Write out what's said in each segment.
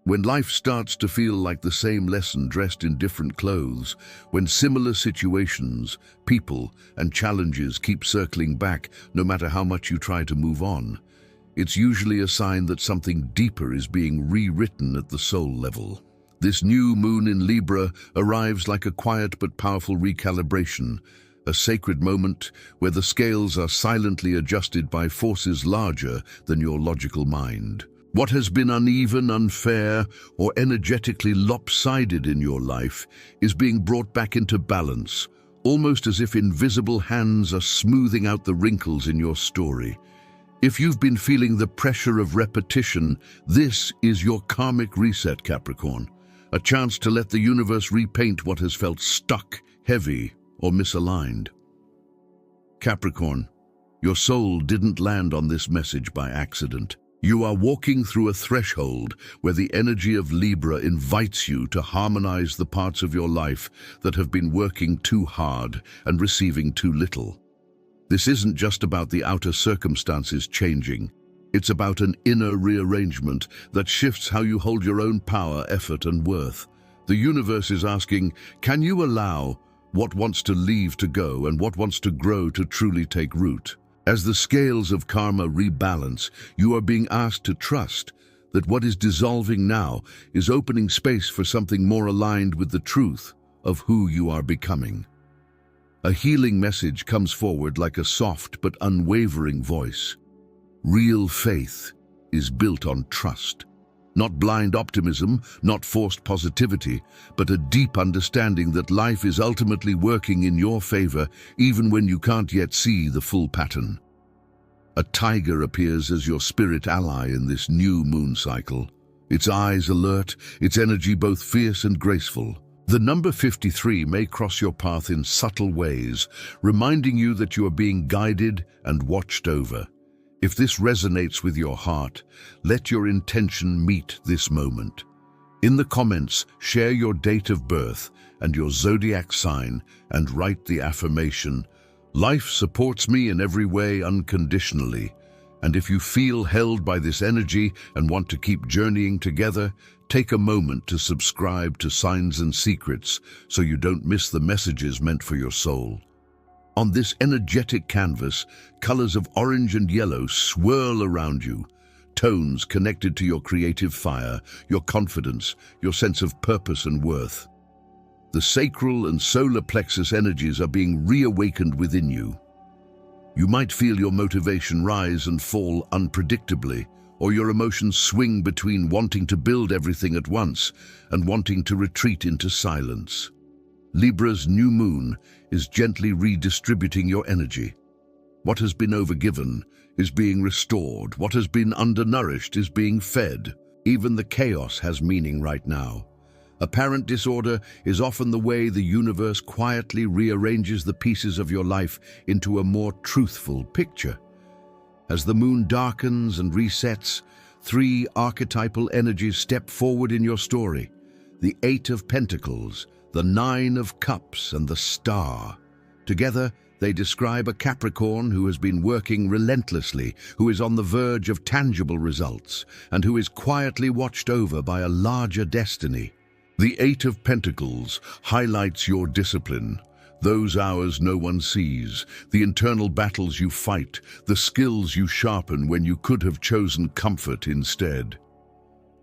When life starts to feel like the same lesson dressed in different clothes, when similar situations, people, and challenges keep circling back no matter how much you try to move on, it's usually a sign that something deeper is being rewritten at the soul level. This new moon in Libra arrives like a quiet but powerful recalibration, a sacred moment where the scales are silently adjusted by forces larger than your logical mind. What has been uneven, unfair, or energetically lopsided in your life is being brought back into balance, almost as if invisible hands are smoothing out the wrinkles in your story. If you've been feeling the pressure of repetition, this is your karmic reset, Capricorn. A chance to let the universe repaint what has felt stuck, heavy, or misaligned. Capricorn, your soul didn't land on this message by accident. You are walking through a threshold where the energy of Libra invites you to harmonize the parts of your life that have been working too hard and receiving too little. This isn't just about the outer circumstances changing. It's about an inner rearrangement that shifts how you hold your own power, effort, and worth. The universe is asking, can you allow what wants to leave to go and what wants to grow to truly take root? As the scales of karma rebalance, you are being asked to trust that what is dissolving now is opening space for something more aligned with the truth of who you are becoming. A healing message comes forward like a soft but unwavering voice. Real faith is built on trust. Not blind optimism, not forced positivity, but a deep understanding that life is ultimately working in your favor even when you can't yet see the full pattern. A tiger appears as your spirit ally in this new moon cycle. Its eyes alert, its energy both fierce and graceful. The number 53 may cross your path in subtle ways, reminding you that you are being guided and watched over. If this resonates with your heart, let your intention meet this moment. In the comments, share your date of birth and your zodiac sign and write the affirmation, "Life supports me in every way unconditionally." And if you feel held by this energy and want to keep journeying together, take a moment to subscribe to Signs and Secrets so you don't miss the messages meant for your soul. On this energetic canvas, colors of orange and yellow swirl around you, tones connected to your creative fire, your confidence, your sense of purpose and worth. The sacral and solar plexus energies are being reawakened within you. You might feel your motivation rise and fall unpredictably, or your emotions swing between wanting to build everything at once and wanting to retreat into silence. Libra's new moon is gently redistributing your energy. What has been overgiven is being restored. What has been undernourished is being fed. Even the chaos has meaning right now. Apparent disorder is often the way the universe quietly rearranges the pieces of your life into a more truthful picture. As the moon darkens and resets, three archetypal energies step forward in your story: the Eight of Pentacles, the Nine of Cups, and the Star. Together, they describe a Capricorn who has been working relentlessly, who is on the verge of tangible results, and who is quietly watched over by a larger destiny. The Eight of Pentacles highlights your discipline, those hours no one sees, the internal battles you fight, the skills you sharpen when you could have chosen comfort instead.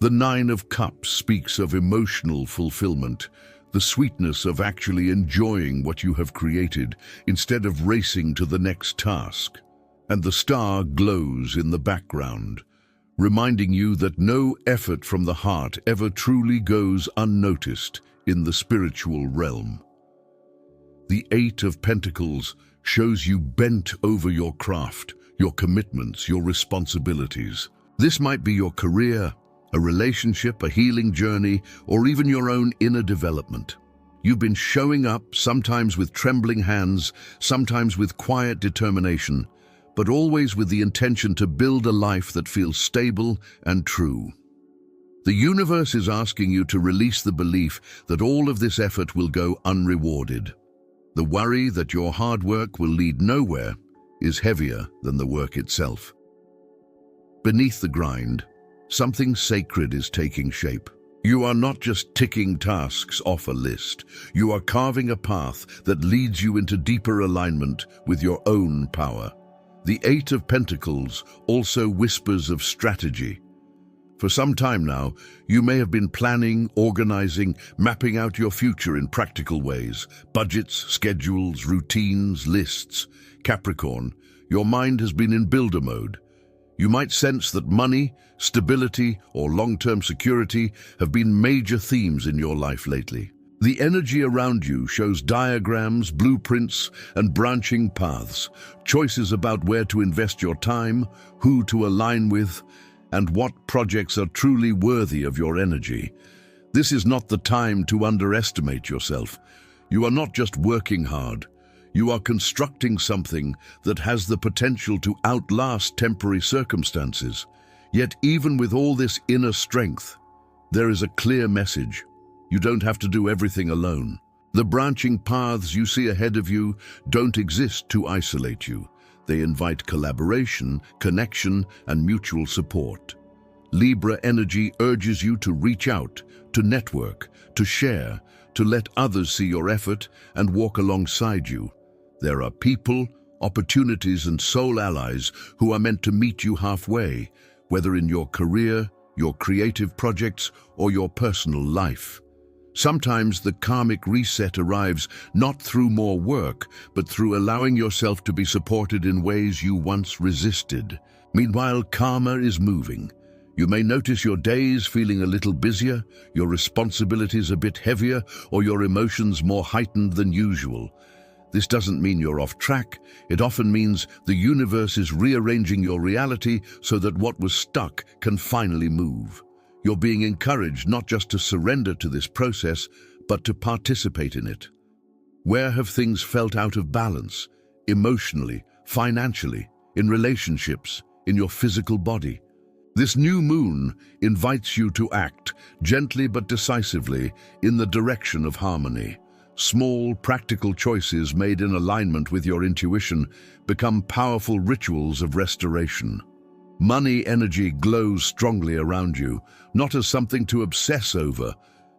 The Nine of Cups speaks of emotional fulfillment, the sweetness of actually enjoying what you have created instead of racing to the next task. And the Star glows in the background, reminding you that no effort from the heart ever truly goes unnoticed in the spiritual realm. The Eight of Pentacles shows you bent over your craft, your commitments, your responsibilities. This might be your career, a relationship, a healing journey, or even your own inner development. You've been showing up, sometimes with trembling hands, sometimes with quiet determination, but always with the intention to build a life that feels stable and true. The universe is asking you to release the belief that all of this effort will go unrewarded. The worry that your hard work will lead nowhere is heavier than the work itself. Beneath the grind, Something sacred is taking shape. You are not just ticking tasks off a list. You are carving a path that leads you into deeper alignment with your own power. The Eight of Pentacles also whispers of strategy. For some time now, you may have been planning, organizing, mapping out your future in practical ways. Budgets, schedules, routines, lists. Capricorn, your mind has been in builder mode. You might sense that money, stability, or long-term security have been major themes in your life lately. The energy around you shows diagrams, blueprints, and branching paths, choices about where to invest your time, who to align with, and what projects are truly worthy of your energy. This is not the time to underestimate yourself. You are not just working hard. You are constructing something that has the potential to outlast temporary circumstances. Yet even with all this inner strength, there is a clear message. You don't have to do everything alone. The branching paths you see ahead of you don't exist to isolate you. They invite collaboration, connection, and mutual support. Libra energy urges you to reach out, to network, to share, to let others see your effort and walk alongside you. There are people, opportunities, and soul allies who are meant to meet you halfway, whether in your career, your creative projects, or your personal life. Sometimes the karmic reset arrives not through more work, but through allowing yourself to be supported in ways you once resisted. Meanwhile, karma is moving. You may notice your days feeling a little busier, your responsibilities a bit heavier, or your emotions more heightened than usual. This doesn't mean you're off track. It often means the universe is rearranging your reality so that what was stuck can finally move. You're being encouraged not just to surrender to this process, but to participate in it. Where have things felt out of balance? Emotionally, financially, in relationships, in your physical body? This new moon invites you to act, gently but decisively, in the direction of harmony. Small, practical choices made in alignment with your intuition become powerful rituals of restoration. Money energy glows strongly around you, not as something to obsess over,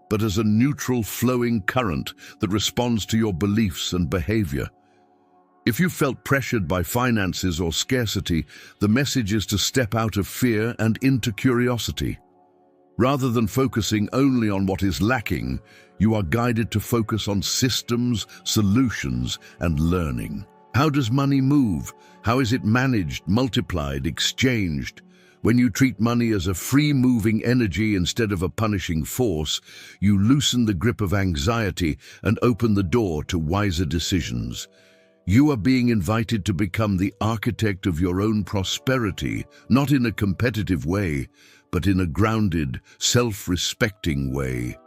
but as a neutral flowing current that responds to your beliefs and behavior. If you felt pressured by finances or scarcity, the message is to step out of fear and into curiosity. Rather than focusing only on what is lacking, you are guided to focus on systems, solutions, and learning. How does money move? How is it managed, multiplied, exchanged? When you treat money as a free-moving energy instead of a punishing force, you loosen the grip of anxiety and open the door to wiser decisions. You are being invited to become the architect of your own prosperity, not in a competitive way, but in a grounded, self-respecting way.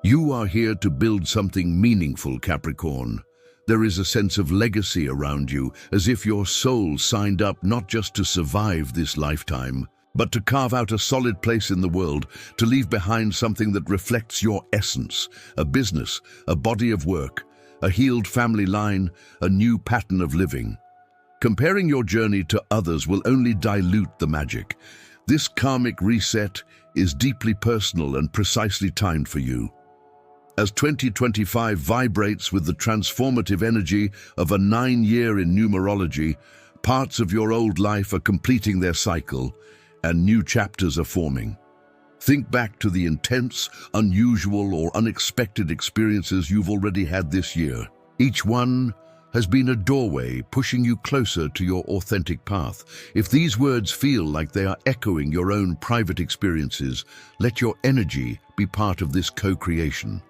You are here to build something meaningful, Capricorn. There is a sense of legacy around you, as if your soul signed up not just to survive this lifetime, but to carve out a solid place in the world, to leave behind something that reflects your essence, a business, a body of work, a healed family line, a new pattern of living. Comparing your journey to others will only dilute the magic. This karmic reset is deeply personal and precisely timed for you. As 2025 vibrates with the transformative energy of a 9-year in numerology, parts of your old life are completing their cycle and new chapters are forming. Think back to the intense, unusual, or unexpected experiences you've already had this year. Each one has been a doorway pushing you closer to your authentic path. If these words feel like they are echoing your own private experiences, let your energy be part of this co-creation.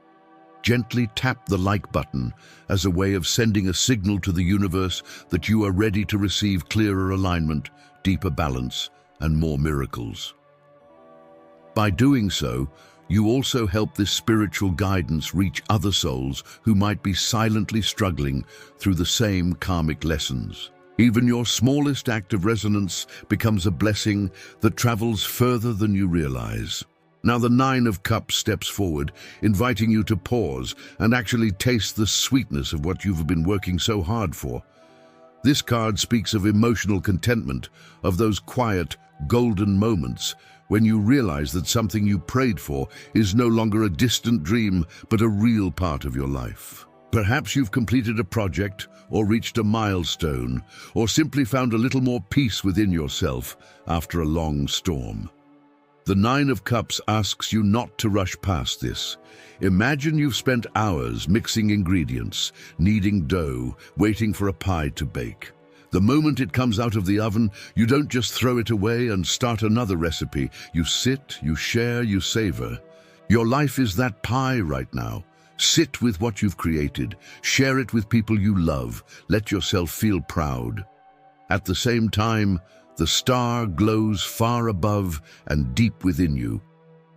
Gently tap the like button as a way of sending a signal to the universe that you are ready to receive clearer alignment, deeper balance, and more miracles. By doing so, you also help this spiritual guidance reach other souls who might be silently struggling through the same karmic lessons. Even your smallest act of resonance becomes a blessing that travels further than you realize. Now the Nine of Cups steps forward, inviting you to pause and actually taste the sweetness of what you've been working so hard for. This card speaks of emotional contentment, of those quiet, golden moments when you realize that something you prayed for is no longer a distant dream, but a real part of your life. Perhaps you've completed a project, or reached a milestone, or simply found a little more peace within yourself after a long storm. The Nine of Cups asks you not to rush past this. Imagine you've spent hours mixing ingredients, kneading dough, waiting for a pie to bake. The moment it comes out of the oven, you don't just throw it away and start another recipe. You sit, you share, you savor. Your life is that pie right now. Sit with what you've created. Share it with people you love. Let yourself feel proud. At the same time, the star glows far above and deep within you.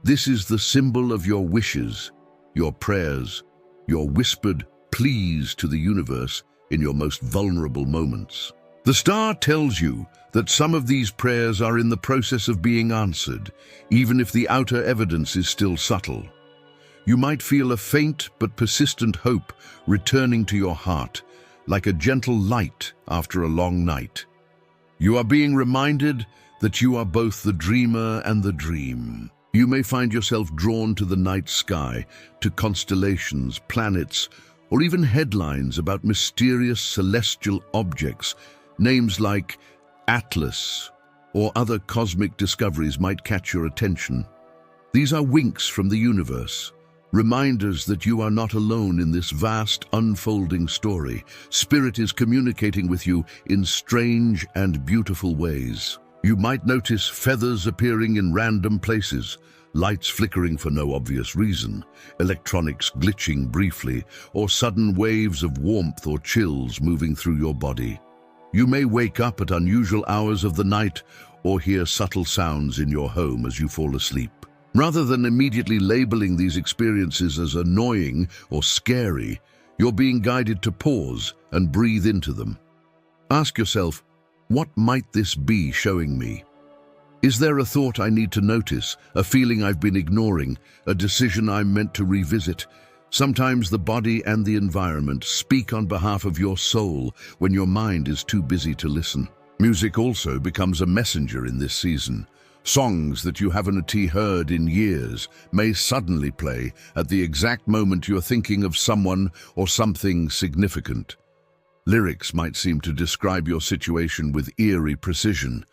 This is the symbol of your wishes, your prayers, your whispered pleas to the universe in your most vulnerable moments. The star tells you that some of these prayers are in the process of being answered, even if the outer evidence is still subtle. You might feel a faint but persistent hope returning to your heart, like a gentle light after a long night. You are being reminded that you are both the dreamer and the dream. You may find yourself drawn to the night sky, to constellations, planets, or even headlines about mysterious celestial objects. Names like Atlas or other cosmic discoveries might catch your attention. These are winks from the universe, reminders that you are not alone in this vast, unfolding story. Spirit is communicating with you in strange and beautiful ways. You might notice feathers appearing in random places, lights flickering for no obvious reason, electronics glitching briefly, or sudden waves of warmth or chills moving through your body. You may wake up at unusual hours of the night or hear subtle sounds in your home as you fall asleep. Rather than immediately labeling these experiences as annoying or scary, you're being guided to pause and breathe into them. Ask yourself, what might this be showing me? Is there a thought I need to notice, a feeling I've been ignoring, a decision I'm meant to revisit? Sometimes the body and the environment speak on behalf of your soul when your mind is too busy to listen. Music also becomes a messenger in this season. Songs that you haven't heard in years may suddenly play at the exact moment you're thinking of someone or something significant. Lyrics might seem to describe your situation with eerie precision.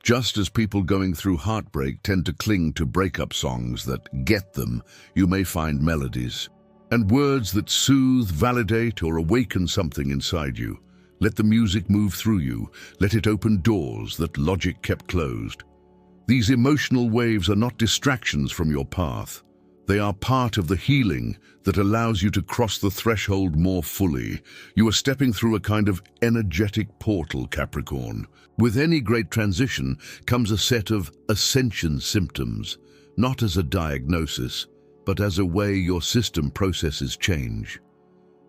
Just as people going through heartbreak tend to cling to breakup songs that get them, you may find melodies and words that soothe, validate, or awaken something inside you. Let the music move through you. Let it open doors that logic kept closed. These emotional waves are not distractions from your path. They are part of the healing that allows you to cross the threshold more fully. You are stepping through a kind of energetic portal, Capricorn. With any great transition comes a set of Ascension symptoms, not as a diagnosis, but as a way your system processes change.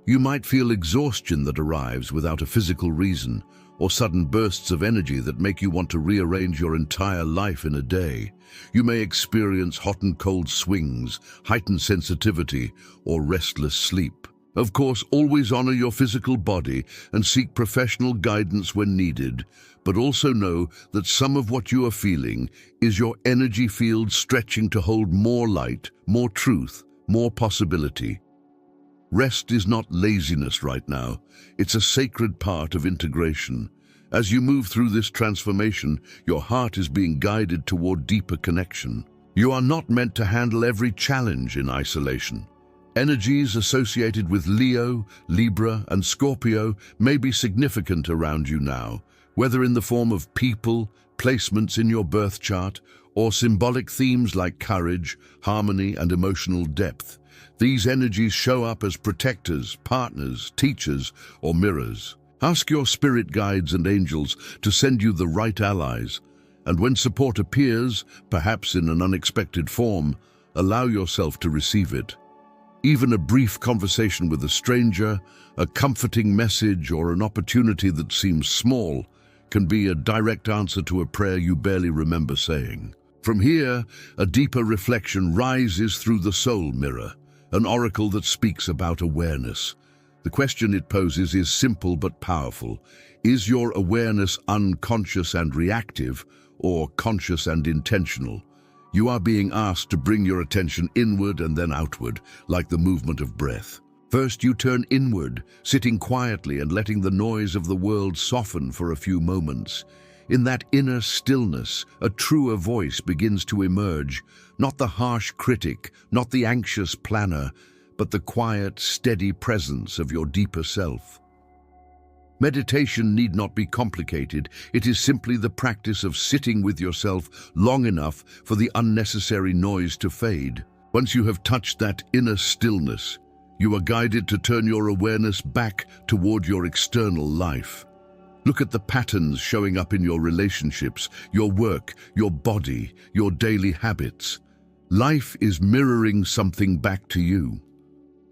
You might feel exhaustion that arrives without a physical reason, or sudden bursts of energy that make you want to rearrange your entire life in a day. You may experience hot and cold swings, heightened sensitivity, or restless sleep. Of course, always honor your physical body and seek professional guidance when needed, but also know that some of what you are feeling is your energy field stretching to hold more light, more truth, more possibility. Rest is not laziness right now. It's a sacred part of integration. As you move through this transformation, your heart is being guided toward deeper connection. You are not meant to handle every challenge in isolation. Energies associated with Leo, Libra, and Scorpio may be significant around you now, whether in the form of people, placements in your birth chart, or symbolic themes like courage, harmony, and emotional depth. These energies show up as protectors, partners, teachers, or mirrors. Ask your spirit guides and angels to send you the right allies, and when support appears, perhaps in an unexpected form, allow yourself to receive it. Even a brief conversation with a stranger, a comforting message, or an opportunity that seems small can be a direct answer to a prayer you barely remember saying. From here, a deeper reflection rises through the soul mirror, an oracle that speaks about awareness. The question it poses is simple but powerful. Is your awareness unconscious and reactive, or conscious and intentional. You are being asked to bring your attention inward and then outward, like the movement of breath. First, you turn inward, sitting quietly and letting the noise of the world soften for a few moments. In that inner stillness, a truer voice begins to emerge, not the harsh critic, not the anxious planner, but the quiet, steady presence of your deeper self. Meditation need not be complicated. It is simply the practice of sitting with yourself long enough for the unnecessary noise to fade. Once you have touched that inner stillness, you are guided to turn your awareness back toward your external life. Look at the patterns showing up in your relationships, your work, your body, your daily habits. Life is mirroring something back to you.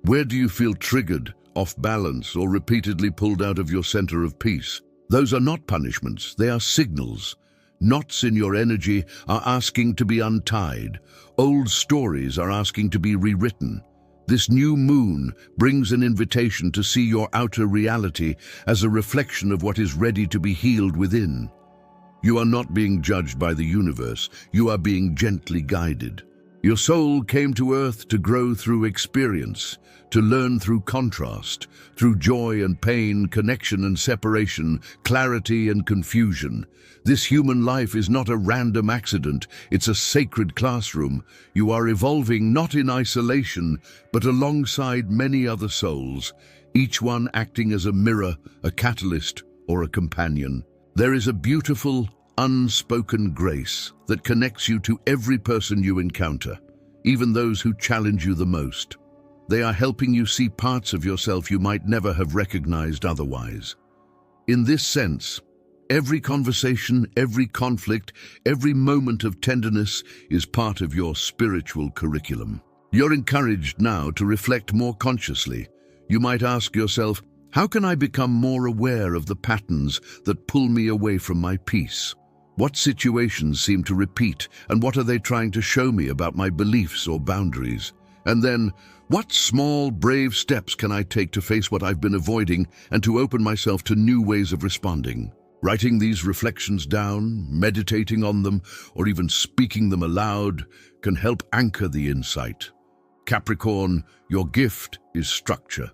Where do you feel triggered, off balance, or repeatedly pulled out of your center of peace? Those are not punishments, they are signals. Knots in your energy are asking to be untied. Old stories are asking to be rewritten. This new moon brings an invitation to see your outer reality as a reflection of what is ready to be healed within. You are not being judged by the universe, you are being gently guided. Your soul came to earth to grow through experience, to learn through contrast, through joy and pain, connection and separation, clarity and confusion. This human life is not a random accident, it's a sacred classroom. You are evolving not in isolation, but alongside many other souls, each one acting as a mirror, a catalyst, or a companion. There is a beautiful, unspoken grace that connects you to every person you encounter, even those who challenge you the most. They are helping you see parts of yourself you might never have recognized otherwise. In this sense, every conversation, every conflict, every moment of tenderness is part of your spiritual curriculum. You're encouraged now to reflect more consciously. You might ask yourself, how can I become more aware of the patterns that pull me away from my peace? What situations seem to repeat, and what are they trying to show me about my beliefs or boundaries? And then, what small, brave steps can I take to face what I've been avoiding and to open myself to new ways of responding? Writing these reflections down, meditating on them, or even speaking them aloud can help anchor the insight. Capricorn, your gift is structure.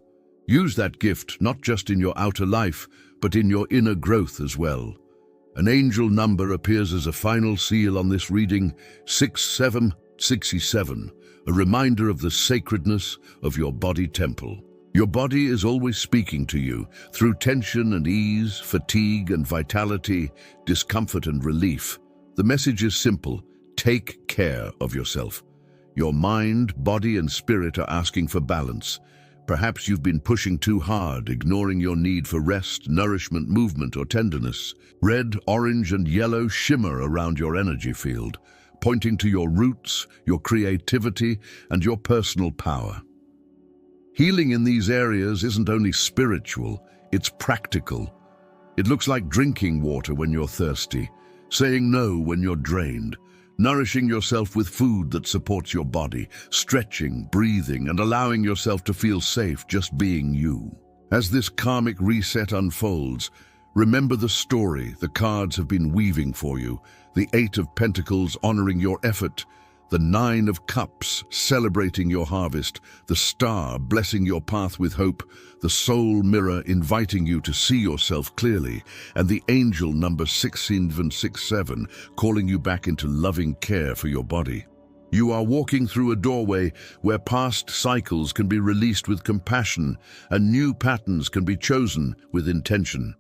Use that gift not just in your outer life, but in your inner growth as well. An angel number appears as a final seal on this reading, 6767, a reminder of the sacredness of your body temple. Your body is always speaking to you through tension and ease, fatigue and vitality, discomfort and relief. The message is simple: take care of yourself. Your mind, body and spirit are asking for balance. Perhaps you've been pushing too hard, ignoring your need for rest, nourishment, movement or tenderness. Red, orange and yellow shimmer around your energy field, pointing to your roots, your creativity and your personal power. Healing in these areas isn't only spiritual, it's practical. It looks like drinking water when you're thirsty, saying no when you're drained, nourishing yourself with food that supports your body, stretching, breathing, and allowing yourself to feel safe just being you. As this karmic reset unfolds, remember the story the cards have been weaving for you, the 8 of Pentacles honoring your effort, the 9 of Cups celebrating your harvest, the Star blessing your path with hope, the Soul Mirror inviting you to see yourself clearly, and the Angel number 6767 calling you back into loving care for your body. You are walking through a doorway where past cycles can be released with compassion and new patterns can be chosen with intention.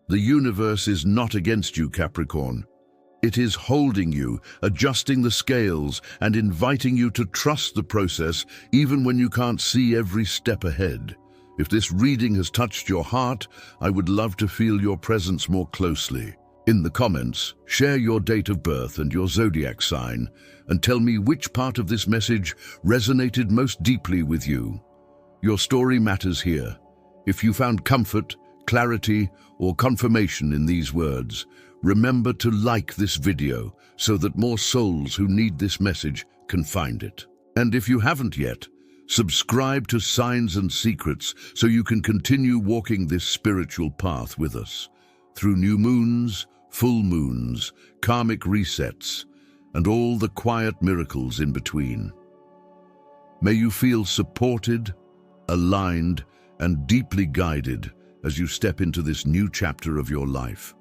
The universe is not against you, Capricorn. It is holding you, adjusting the scales, and inviting you to trust the process even when you can't see every step ahead. If this reading has touched your heart, I would love to feel your presence more closely. In the comments, share your date of birth and your zodiac sign, and tell me which part of this message resonated most deeply with you. Your story matters here. If you found comfort, clarity, or confirmation in these words, remember to like this video so that more souls who need this message can find it. And if you haven't yet, subscribe to Signs and Secrets so you can continue walking this spiritual path with us. Through new moons, full moons, karmic resets, and all the quiet miracles in between. May you feel supported, aligned, and deeply guided as you step into this new chapter of your life.